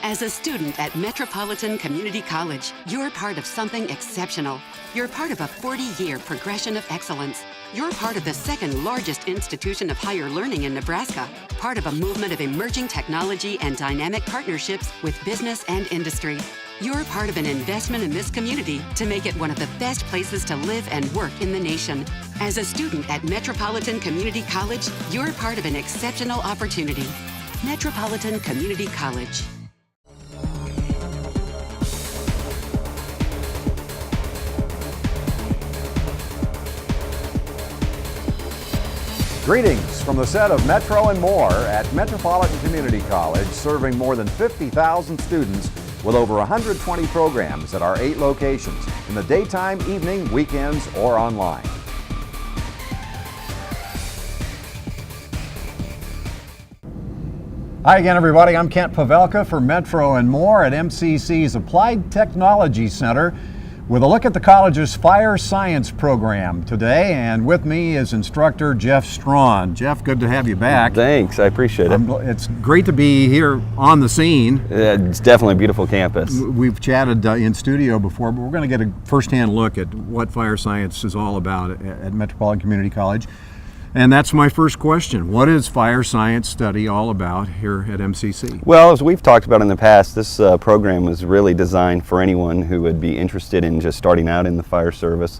As a student at Metropolitan Community College, you're part of something exceptional. You're part of a 40-year progression of excellence. You're part of the second largest institution of higher learning in Nebraska, part of a movement of emerging technology and dynamic partnerships with business and industry. You're part of an investment in this community to make it one of the best places to live and work in the nation. As a student at Metropolitan Community College, you're part of an exceptional opportunity. Metropolitan Community College. Greetings from the set of Metro and More at Metropolitan Community College, serving more than 50,000 students with over 120 programs at our 8 locations in the daytime, evening, weekends, or online. Hi again, everybody. I'm Kent Pavelka for Metro and More at MCC's Applied Technology Center with a look at the college's fire science program today, and with me is instructor Jeff Strawn. Jeff, good to have you back. Thanks, I appreciate it. It's great to be here on the scene. It's definitely a beautiful campus. We've chatted in studio before, but we're going to get a first-hand look at what fire science is all about at Metropolitan Community College. And that's my first question. What is fire science study all about here at MCC? Well, as we've talked about in the past, this program was really designed for anyone who would be interested in just starting out in the fire service,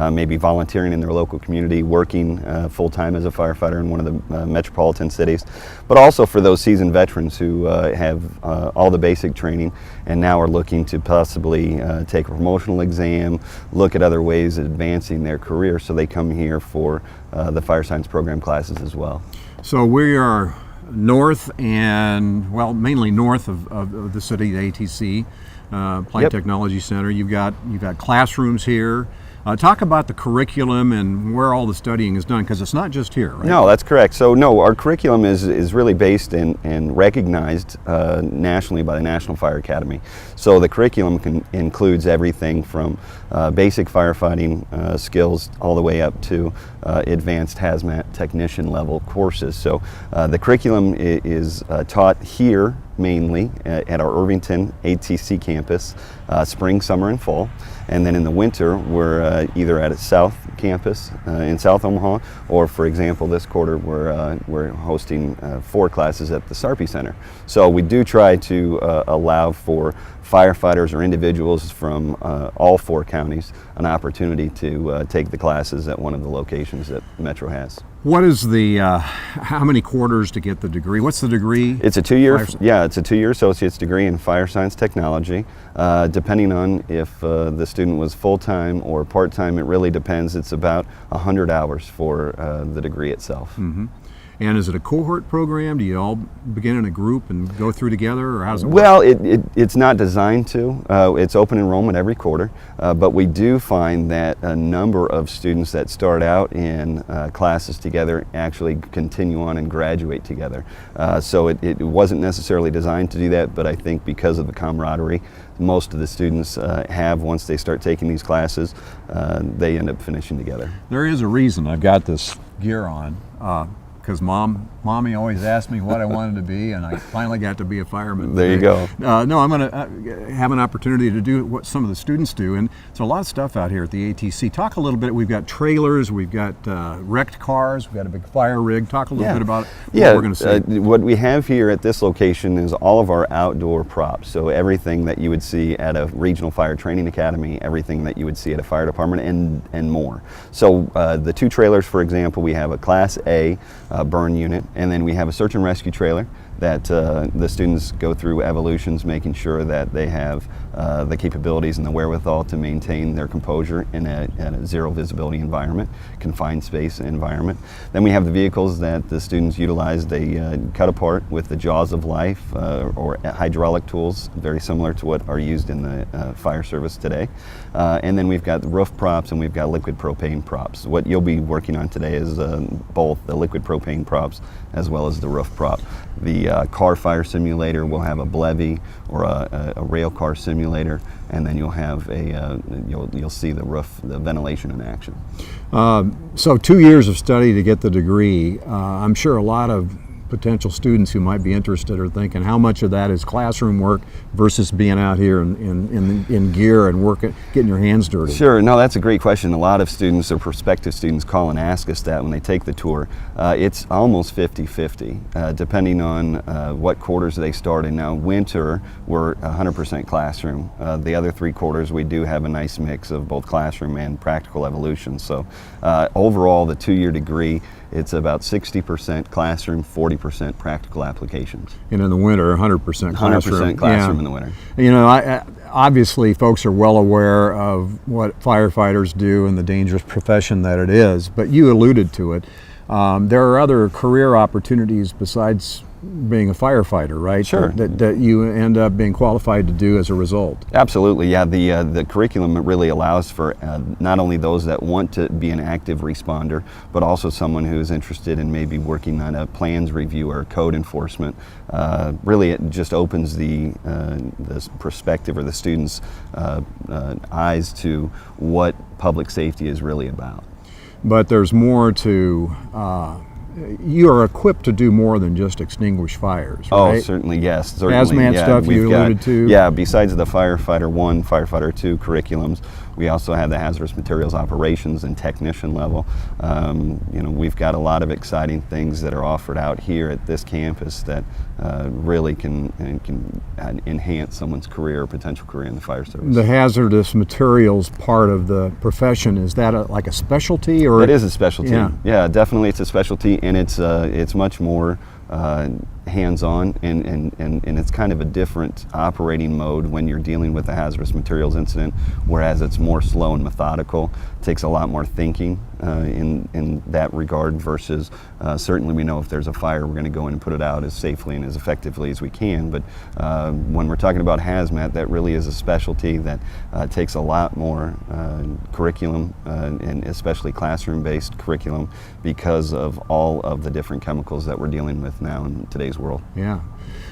maybe volunteering in their local community, working full-time as a firefighter in one of the metropolitan cities, but also for those seasoned veterans who have all the basic training and now are looking to possibly take a promotional exam, look at other ways of advancing their career, so they come here for the fire science program classes as well. So we are north and, well, mainly north of the city, the ATC, Applied Technology Center. You've got classrooms here. Talk about the curriculum and where all the studying is done, because it's not just here, right? No, that's correct. So no, our curriculum is really based and recognized nationally by the National Fire Academy. So the curriculum includes everything from basic firefighting skills all the way up to advanced hazmat technician level courses. So the curriculum is taught here mainly at our Irvington ATC campus, spring, summer, and fall. And then in the winter, we're either at a South campus in South Omaha, or for example, this quarter we're hosting 4 classes at the Sarpy Center. So we do try to allow for firefighters or individuals from all 4 counties an opportunity to take the classes at one of the locations that Metro has. What is the, how many quarters to get the degree? What's the degree? It's a 2-year, it's a 2-year associate's degree in fire science technology. Depending on if the student was full-time or part-time, it really depends. It's about 100 hours for the degree itself. Mm-hmm. And is it a cohort program? Do you all begin in a group and go through together, or how's it work? Well, it's not designed to. It's open enrollment every quarter, but we do find that a number of students that start out in classes together actually continue on and graduate together. So it wasn't necessarily designed to do that, but I think because of the camaraderie most of the students have once they start taking these classes, they end up finishing together. There is a reason I've got this gear on. Because Mommy always asked me what I wanted to be, and I finally got to be a fireman. There you go. No, I'm going to have an opportunity to do what some of the students do, and there's a lot of stuff out here at the ATC. Talk a little bit. We've got trailers, we've got wrecked cars, we've got a big fire rig. Talk a little bit about what we're going to see. What we have here at this location is all of our outdoor props. So everything that you would see at a regional fire training academy, everything that you would see at a fire department, and more. So the 2 trailers, for example, we have a Class A burn unit, and then we have a search and rescue trailer that the students go through evolutions, making sure that they have the capabilities and the wherewithal to maintain their composure in a zero visibility environment, confined space environment. Then we have the vehicles that the students utilize. They cut apart with the jaws of life or hydraulic tools, very similar to what are used in the fire service today. And then we've got the roof props and we've got liquid propane props. What you'll be working on today is both the liquid propane props as well as the roof prop. The car fire simulator will have a BLEVE or a rail car simulator, and then you'll have you'll see the roof, the ventilation in action. So 2 years of study to get the degree. I'm sure a lot of potential students who might be interested are thinking, how much of that is classroom work versus being out here in gear and working, getting your hands dirty? Sure, no, that's a great question. A lot of students or prospective students call and ask us that when they take the tour. It's almost 50-50, depending on what quarters they start in. Now, winter, we're 100% classroom. The other 3 quarters, we do have a nice mix of both classroom and practical evolution. So overall, the 2-year degree, it's about 60% classroom, 40% practical applications. And in the winter, 100% classroom. 100% classroom in the winter. You know, obviously folks are well aware of what firefighters do and the dangerous profession that it is, but you alluded to it. There are other career opportunities besides being a firefighter, right? Sure. That you end up being qualified to do as a result. Absolutely, yeah. The curriculum really allows for not only those that want to be an active responder, but also someone who is interested in maybe working on a plans review or code enforcement. Really, it just opens the perspective or the students' eyes to what public safety is really about. But there's more to, you are equipped to do more than just extinguish fires, right? Oh, certainly, yes. Certainly, Hazmat yeah. stuff you alluded to? Yeah, besides the Firefighter 1, Firefighter 2 curriculums, we also have the hazardous materials operations and technician level. You know, we've got a lot of exciting things that are offered out here at this campus that really can enhance someone's career or potential career in the fire service. The hazardous materials part of the profession, is that like a specialty? Or It is a specialty. Yeah. Yeah, definitely it's a specialty, and it's much more hands-on, and it's kind of a different operating mode when you're dealing with a hazardous materials incident, whereas it's more slow and methodical. It takes a lot more thinking in that regard versus certainly we know if there's a fire, we're going to go in and put it out as safely and as effectively as we can. But when we're talking about hazmat, that really is a specialty that takes a lot more curriculum, and especially classroom-based curriculum, because of all of the different chemicals that we're dealing with now in today's world. Yeah.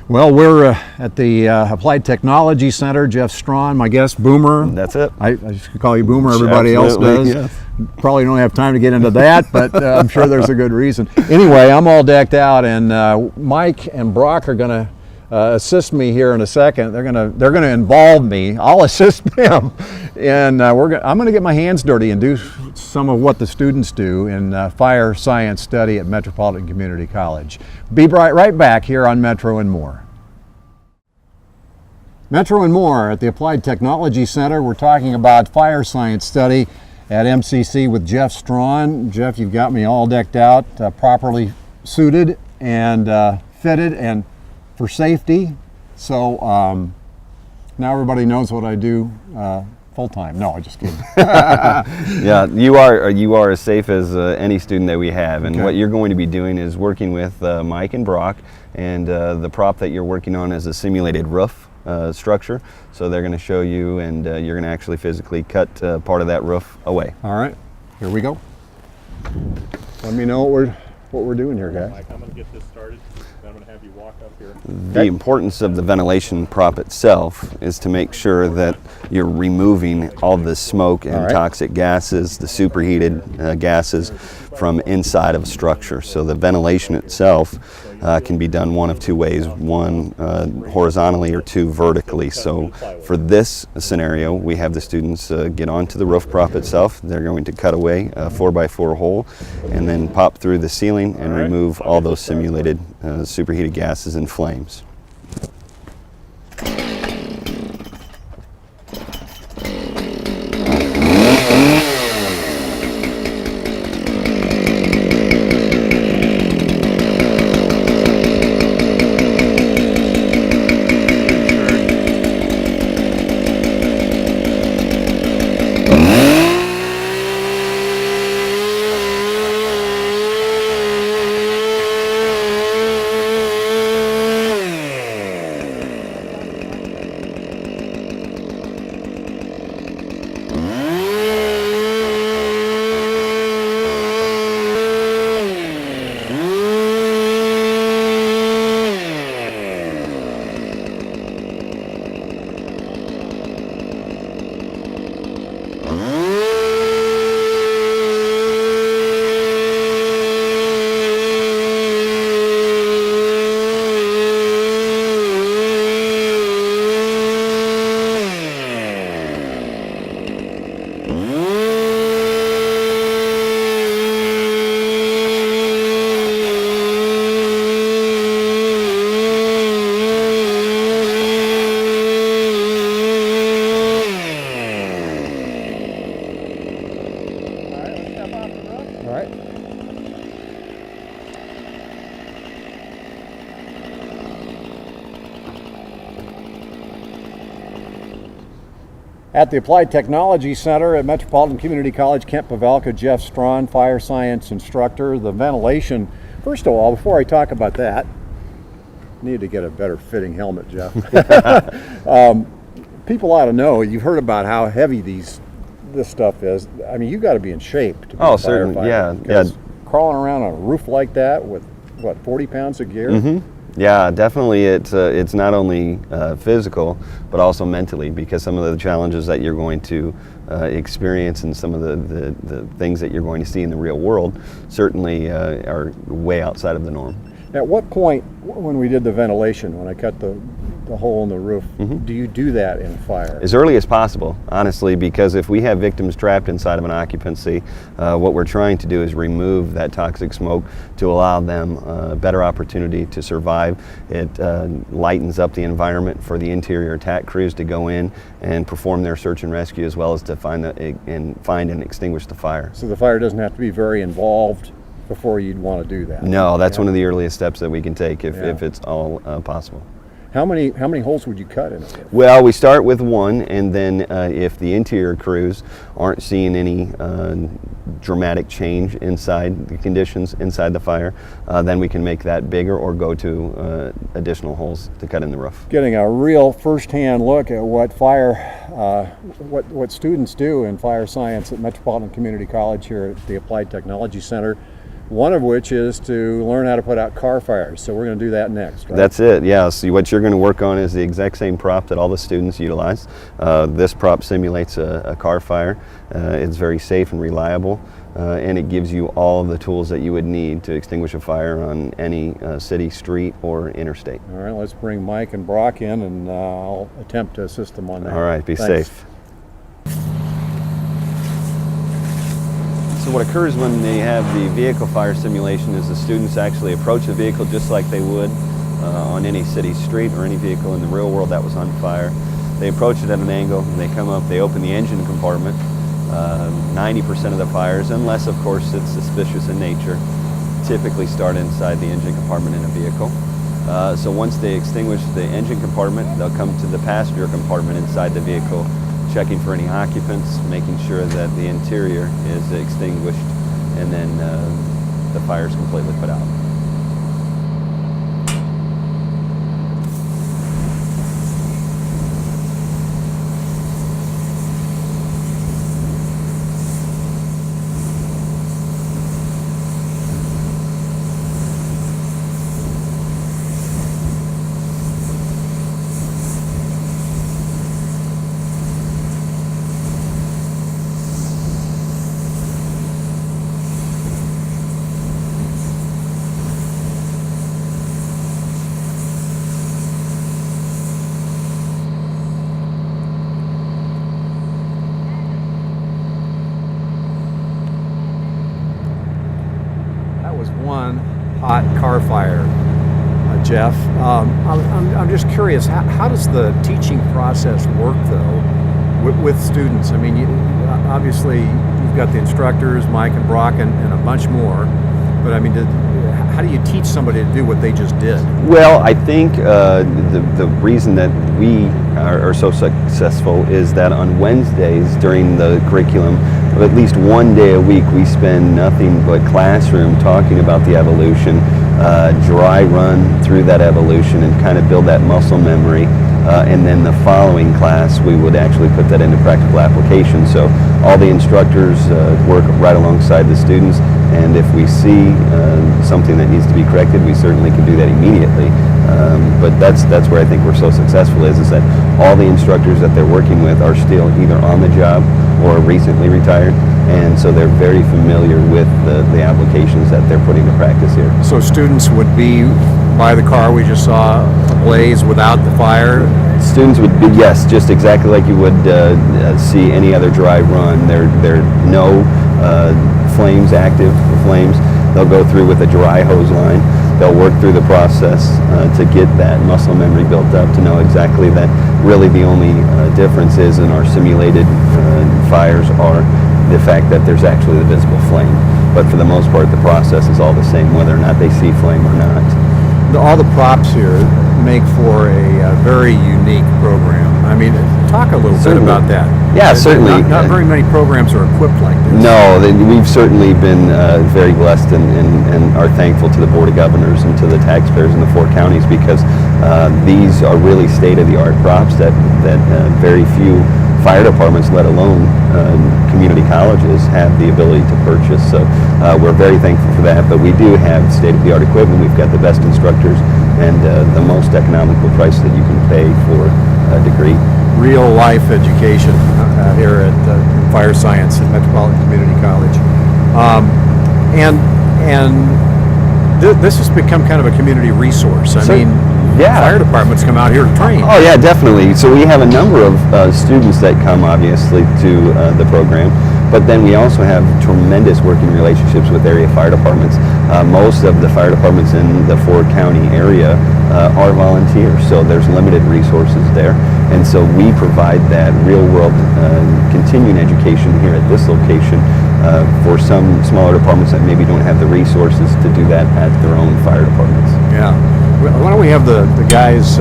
Well, we're at the Applied Technology Center. Jeff Strawn, my guest, Boomer. That's it. I just call you Boomer, everybody Absolutely, else does. yes. Probably don't have time to get into that, but I'm sure there's a good reason. Anyway, I'm all decked out, and Mike and Brock are going to assist me here in a second. They're gonna involve me. I'll assist them, and I'm gonna get my hands dirty and do some of what the students do in fire science study at Metropolitan Community College. Be right back here on Metro and More. Metro and More at the Applied Technology Center. We're talking about fire science study at MCC with Jeff Strawn. Jeff, you've got me all decked out, properly suited and fitted and for safety. So now everybody knows what I do full time. No, I'm just kidding. Yeah, you are as safe as any student that we have, and Okay. what you're going to be doing is working with Mike and Brock, and the prop that you're working on is a simulated roof structure. So they're going to show you, and you're going to actually physically cut part of that roof away. All right, here we go. Let me know what we're doing here, guys. Mike, I'm going to get this started. Then I'm going to have you walk up here. The importance of the ventilation prop itself is to make sure that you're removing all the smoke and All right. toxic gases, the superheated gases from inside of a structure. So the ventilation itself can be done one of two ways, one horizontally or two vertically. So for this scenario, we have the students get onto the roof prop itself. They're going to cut away a 4x4 hole and then pop through the ceiling and remove all those simulated superheated gases and flames. At the Applied Technology Center at Metropolitan Community College, Kent Pavelka, Jeff Strawn, fire science instructor. The ventilation, first of all, before I talk about that, I need to get a better fitting helmet, Jeff. People ought to know, you've heard about how heavy this stuff is. I mean, you've got to be in shape to be a certainly, firefighter. yeah. Crawling around on a roof like that with, what, 40 pounds of gear? Mm-hmm. Yeah, definitely. It's not only physical, but also mentally, because some of the challenges that you're going to experience and some of the things that you're going to see in the real world certainly are way outside of the norm. At what point, when we did the ventilation, when I cut the hole in the roof, do you do that in fire? As early as possible, honestly, because if we have victims trapped inside of an occupancy, what we're trying to do is remove that toxic smoke to allow them a better opportunity to survive. It lightens up the environment for the interior attack crews to go in and perform their search and rescue, as well as to find and extinguish the fire. So the fire doesn't have to be very involved before you'd want to do that? No, that's one of the earliest steps that we can take if it's all possible. How many holes would you cut in it? Well, we start with one, and then if the interior crews aren't seeing any dramatic change inside the conditions inside the fire, then we can make that bigger or go to additional holes to cut in the roof. Getting a real first-hand look at what what students do in fire science at Metropolitan Community College here at the Applied Technology Center. One of which is to learn how to put out car fires. So we're going to do that next, right? That's it, yeah. So what you're going to work on is the exact same prop that all the students utilize. This prop simulates a car fire. It's very safe and reliable, and it gives you all of the tools that you would need to extinguish a fire on any city, street, or interstate. All right, let's bring Mike and Brock in, and I'll attempt to assist them on that. All right, be Thanks. safe. So what occurs when they have the vehicle fire simulation is the students actually approach the vehicle just like they would on any city street or any vehicle in the real world that was on fire. They approach it at an angle, and they come up, they open the engine compartment. 90% of the fires, unless of course it's suspicious in nature, typically start inside the engine compartment in a vehicle. So once they extinguish the engine compartment, they'll come to the passenger compartment inside the vehicle, checking for any occupants, making sure that the interior is extinguished, and then the fire is completely put out. One hot car fire, Jeff. I'm just curious, how does the teaching process work, though, with students? I mean, obviously you've got the instructors, Mike and Brock, and a bunch more, but I mean, how do you teach somebody to do what they just did? Well, I think the reason that we are so successful is that on Wednesdays during the curriculum, at least one day a week, we spend nothing but classroom talking about the evolution, dry run through that evolution and kind of build that muscle memory. And then the following class, we would actually put that into practical application. So all the instructors work right alongside the students, and if we see something that needs to be corrected, we certainly can do that immediately. But that's where I think we're so successful is that all the instructors that they're working with are still either on the job or recently retired, and so they're very familiar with the applications that they're putting to practice here. So students would be by the car we just saw ablaze without the fire? Students would be, yes, just exactly like you would see any other dry run. There are no active flames. They'll go through with a dry hose line. They'll work through the process to get that muscle memory built up to know exactly that really the only difference is in our simulated fires are the fact that there's actually the visible flame. But for the most part, the process is all the same, whether or not they see flame or not. All the props here make for a very unique program. I mean, talk a little bit Certainly. about that. Yeah, certainly. Not very many programs are equipped like this. No, we've certainly been very blessed and are thankful to the Board of Governors and to the taxpayers in the 4 counties, because these are really state-of-the-art props that very few fire departments, let alone community colleges, have the ability to purchase. So we're very thankful for that, but we do have state-of-the-art equipment. We've got the best instructors and the most economical price that you can pay for a degree. Real life education here at Fire Science at Metropolitan Community College, this has become kind of a community resource. I mean, yeah. Fire departments come out here to train. Oh yeah, definitely. So we have a number of students that come obviously to the program, but then we also have tremendous working relationships with area fire departments. Most of the fire departments in the Ford County area are volunteers, so there's limited resources there. And so we provide that real-world continuing education here at this location for some smaller departments that maybe don't have the resources to do that at their own fire departments. Yeah. Why don't we have the guys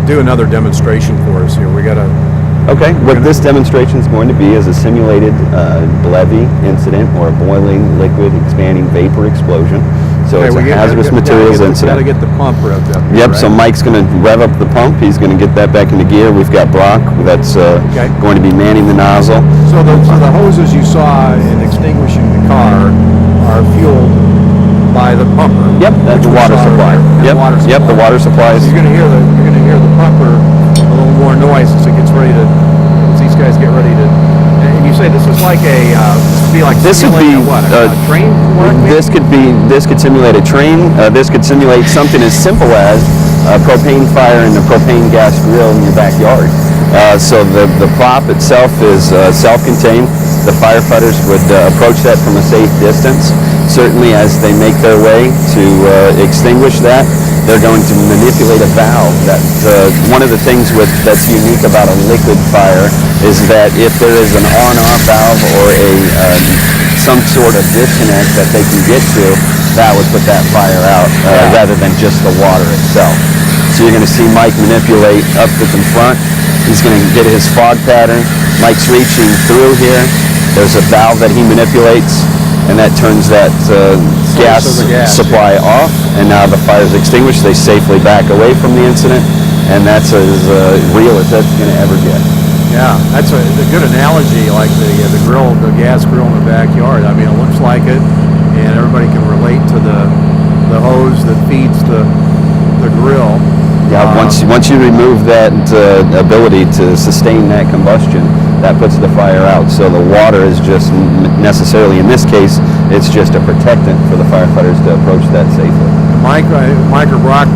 do another demonstration for us here? We got a. Okay, what this demonstration is going to be is a simulated levee incident, or a boiling liquid expanding vapor explosion. So it's a hazardous materials incident. Got to get the pump revved up. Yep, right? so Mike's going to rev up the pump. He's going to get that back into gear. We've got Brock that's going to be manning the nozzle. So the hoses you saw in extinguishing the car are fueled by the pumper. Yep, that's the water supply. Yep, the water supply. So you're going to hear the pumper a little more noise as it gets ready to. As these guys get ready to. And you say this is like a. This would be what? A train work? This could simulate a train. This could simulate something as simple as a propane fire and a propane gas grill in your backyard. So the prop itself is self-contained. The firefighters would approach that from a safe distance. Certainly, as they make their way to extinguish that, they're going to manipulate a valve. One of the things that's unique about a liquid fire is that if there is an on-off valve or some sort of disconnect that they can get to, that would put that fire out rather than just the water itself. So you're going to see Mike manipulate up at the front. He's going to get his fog pattern. Mike's reaching through here. There's a valve that he manipulates, and that turns that gas supply off, and now the fire's extinguished. They safely back away from the incident, and that's as real as that's going to ever get. Yeah, that's a good analogy, like the gas grill in the backyard. I mean, it looks like it, and everybody can relate to the hose that feeds the grill. Yeah, once you remove that ability to sustain that combustion, that puts the fire out. So the water is just necessarily, in this case, it's just a protectant for the firefighters to approach that safely. Mike or Brock,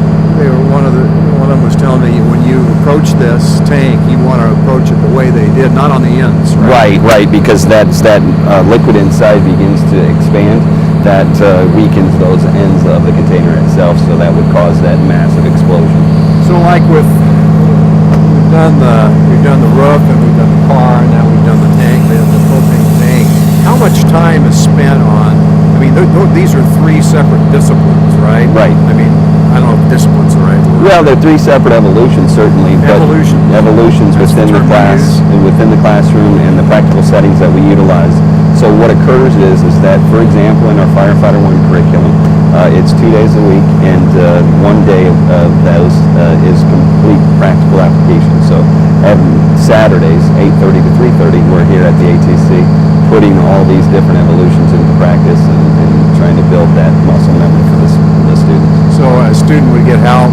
one of them was telling me when you approach this tank, you want to approach it the way they did, not on the ends, right? Right, because that liquid inside begins to expand. That weakens those ends of the container itself, so that would cause that massive explosion. So, like we've done the roof, and we've done the car, and now we've done the tank, the propane tank. How much time is spent on? I mean, these are 3 separate disciplines, right? Right. I mean, I don't know if discipline's the right word. Well, they're 3 separate evolutions, certainly. Evolutions within the classroom and the practical settings that we utilize. So what occurs is that, for example, in our Firefighter 1 curriculum, it's 2 days a week, and 1 day of those is complete practical application. So Saturdays, 8:30 to 3:30, we're here at the ATC putting all these different evolutions into practice and trying to build that muscle memory for the students. So a student would get how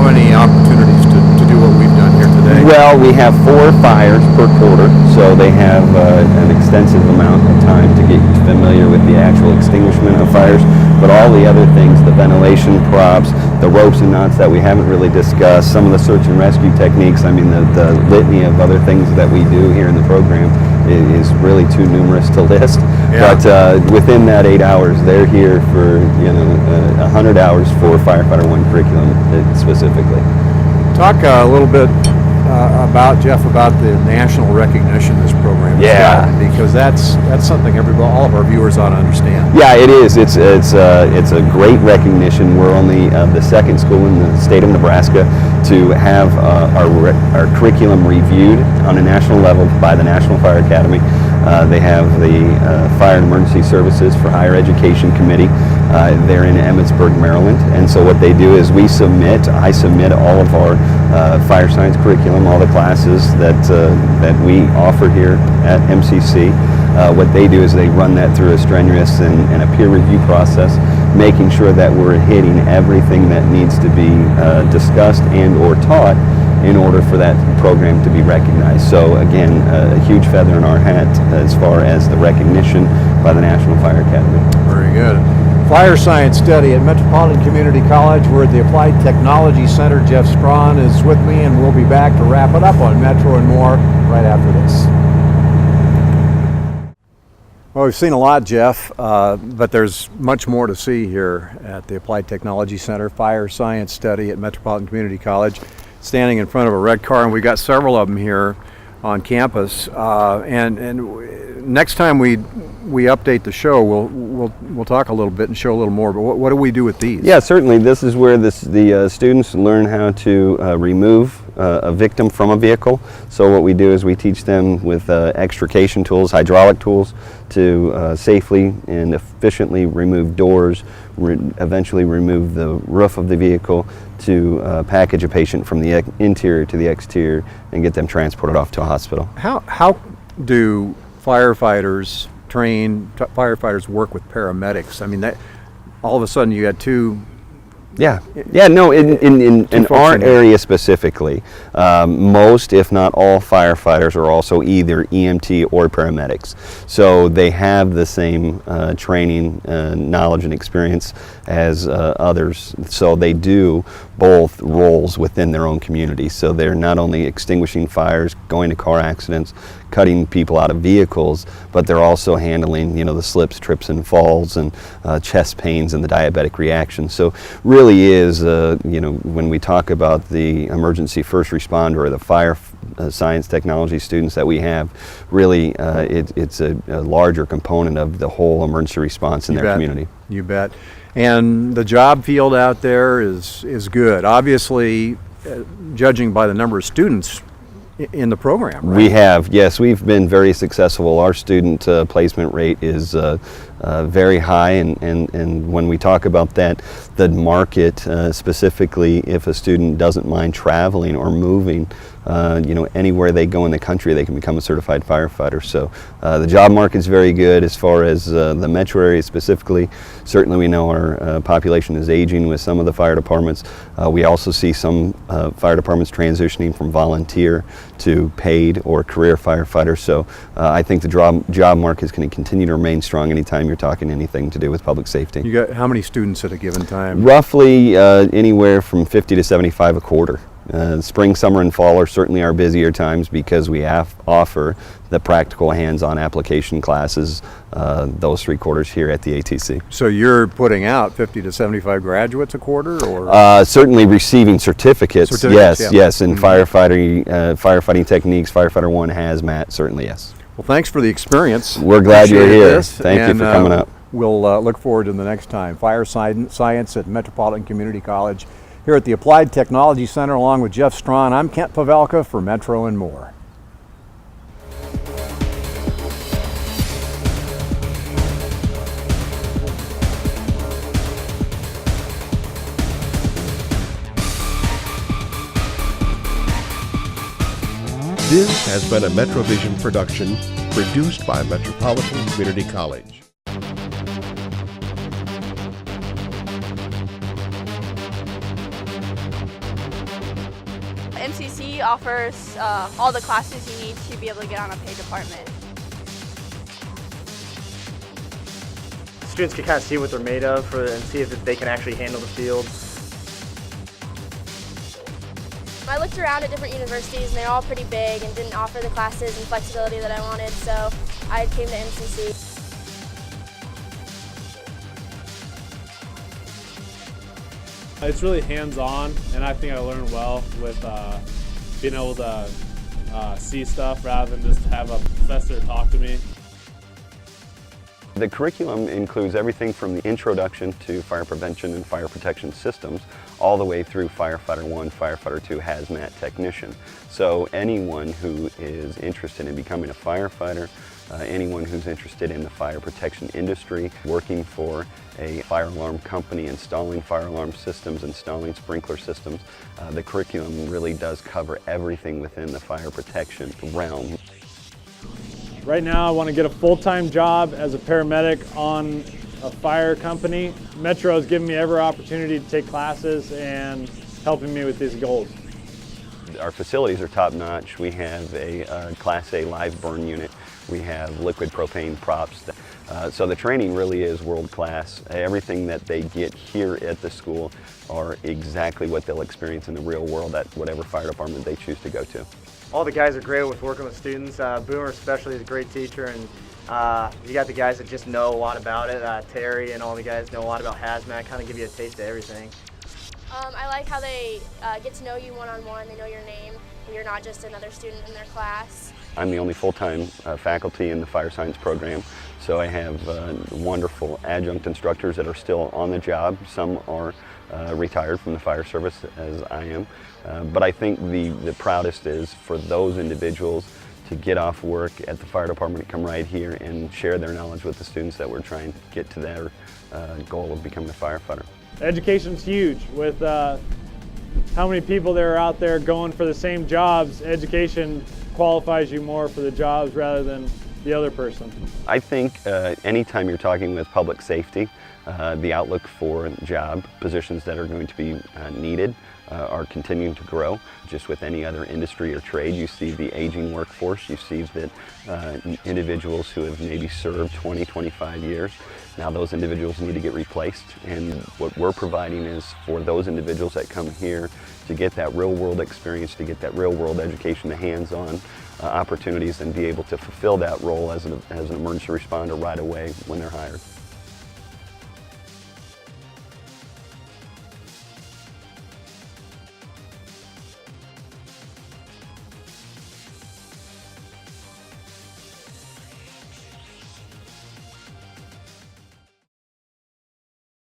many opportunities to do what we've done here today? Well, we have 4 fires per quarter, so they have an extensive amount of time to get familiar with the actual extinguishment of fires, but all the other things, the ventilation props, the ropes and knots that we haven't really discussed, some of the search and rescue techniques, I mean the litany of other things that we do here in the program is really too numerous to list. Yeah. But within that 8 hours, they're here for 100 hours for Firefighter 1 curriculum specifically. Talk a little bit about Jeff, about the national recognition this program has Yeah. gotten, because that's something all of our viewers ought to understand. Yeah, it is. It's a great recognition. We're only the second school in the state of Nebraska to have our curriculum reviewed on a national level by the National Fire Academy. They have the Fire and Emergency Services for Higher Education Committee. They're in Emmitsburg, Maryland, and so what they do is I submit all of our fire science curriculum, all the classes that we offer here at MCC. What they do is they run that through a strenuous and a peer review process, making sure that we're hitting everything that needs to be discussed and or taught in order for that program to be recognized. So again, a huge feather in our hat as far as the recognition by the National Fire Academy. Very good. Fire Science Study at Metropolitan Community College. We're at the Applied Technology Center. Jeff Strawn is with me, and we'll be back to wrap it up on Metro and more right after this. Well, we've seen a lot, Jeff, but there's much more to see here at the Applied Technology Center, Fire Science Study at Metropolitan Community College. Standing in front of a red car, and we've got several of them here on campus. And next time we update the show, we'll talk a little bit and show a little more. But what do we do with these? Yeah, certainly. This is where the students learn how to remove a victim from a vehicle. So what we do is we teach them with extrication tools, hydraulic tools, to safely and efficiently remove doors, eventually remove the roof of the vehicle, to package a patient from the interior to the exterior and get them transported off to a hospital. How do firefighters work with paramedics? I mean, that all of a sudden you got two. Yeah. No. In our area specifically, most, if not all, firefighters are also either EMT or paramedics. So they have the same training, knowledge, and experience as others. So they do both roles within their own community. So they're not only extinguishing fires, going to car accidents, cutting people out of vehicles, but they're also handling, the slips, trips, and falls, and chest pains and the diabetic reaction. So really is, when we talk about the emergency first responder or the fire science technology students that we have, really it's a larger component of the whole emergency response in their community. You bet. And the job field out there is good. Obviously, judging by the number of students in the program, right? We have, yes, we've been very successful. Our student placement rate is very high, and when we talk about that, the market specifically, if a student doesn't mind traveling or moving, anywhere they go in the country, they can become a certified firefighter. So the job market is very good as far as the metro area specifically. Certainly we know our population is aging with some of the fire departments. We also see some fire departments transitioning from volunteer to paid or career firefighters. So I think the job market is going to continue to remain strong anytime you're talking anything to do with public safety. You got how many students at a given time? Roughly anywhere from 50 to 75 a quarter. Spring, summer, and fall are certainly our busier times because we offer the practical hands-on application classes those 3 quarters here at the ATC. So you're putting out 50 to 75 graduates a quarter, or? Certainly receiving certificates, yes, yeah. Yes, in firefighting techniques, Firefighter 1 hazmat, certainly yes. Well, thanks for the experience. We're glad you're Appreciate here. this, Thank you for coming up. We'll look forward to the next time. Fire Science at Metropolitan Community College here at the Applied Technology Center, along with Jeff Strawn. I'm Kent Pavelka for Metro and More. This has been a MetroVision production produced by Metropolitan Community College. MCC offers all the classes you need to be able to get on a paid department. Students can kind of see what they're made of and see if they can actually handle the field. I looked around at different universities and they're all pretty big and didn't offer the classes and flexibility that I wanted, so I came to MCC. It's really hands-on, and I think I learned well with being able to see stuff rather than just have a professor talk to me. The curriculum includes everything from the introduction to fire prevention and fire protection systems all the way through Firefighter 1, Firefighter 2, Hazmat Technician. So anyone who is interested in becoming a firefighter, anyone who's interested in the fire protection industry, working for a fire alarm company, installing fire alarm systems, installing sprinkler systems, the curriculum really does cover everything within the fire protection realm. Right now I want to get a full-time job as a paramedic on a fire company. Metro has given me every opportunity to take classes and helping me with these goals. Our facilities are top-notch. We have a Class A live burn unit. We have liquid propane props. So the training really is world-class. Everything that they get here at the school are exactly what they'll experience in the real world at whatever fire department they choose to go to. All the guys are great with working with students. Boomer especially is a great teacher, and you got the guys that just know a lot about it. Terry and all the guys know a lot about hazmat, kind of give you a taste of everything. I like how they get to know you one-on-one, they know your name, and you're not just another student in their class. I'm the only full-time faculty in the fire science program, so I have wonderful adjunct instructors that are still on the job. Some are retired from the fire service, as I am. But I think the proudest is for those individuals to get off work at the fire department, come right here and share their knowledge with the students that we're trying to get to their goal of becoming a firefighter. Education's huge. With how many people there are out there going for the same jobs, education qualifies you more for the jobs rather than the other person. I think anytime you're talking with public safety, the outlook for job positions that are going to be needed are continuing to grow. Just with any other industry or trade, you see the aging workforce, you see that individuals who have maybe served 20, 25 years, now those individuals need to get replaced, and what we're providing is for those individuals that come here to get that real world experience, to get that real world education, the hands-on opportunities, and be able to fulfill that role as an emergency responder right away when they're hired.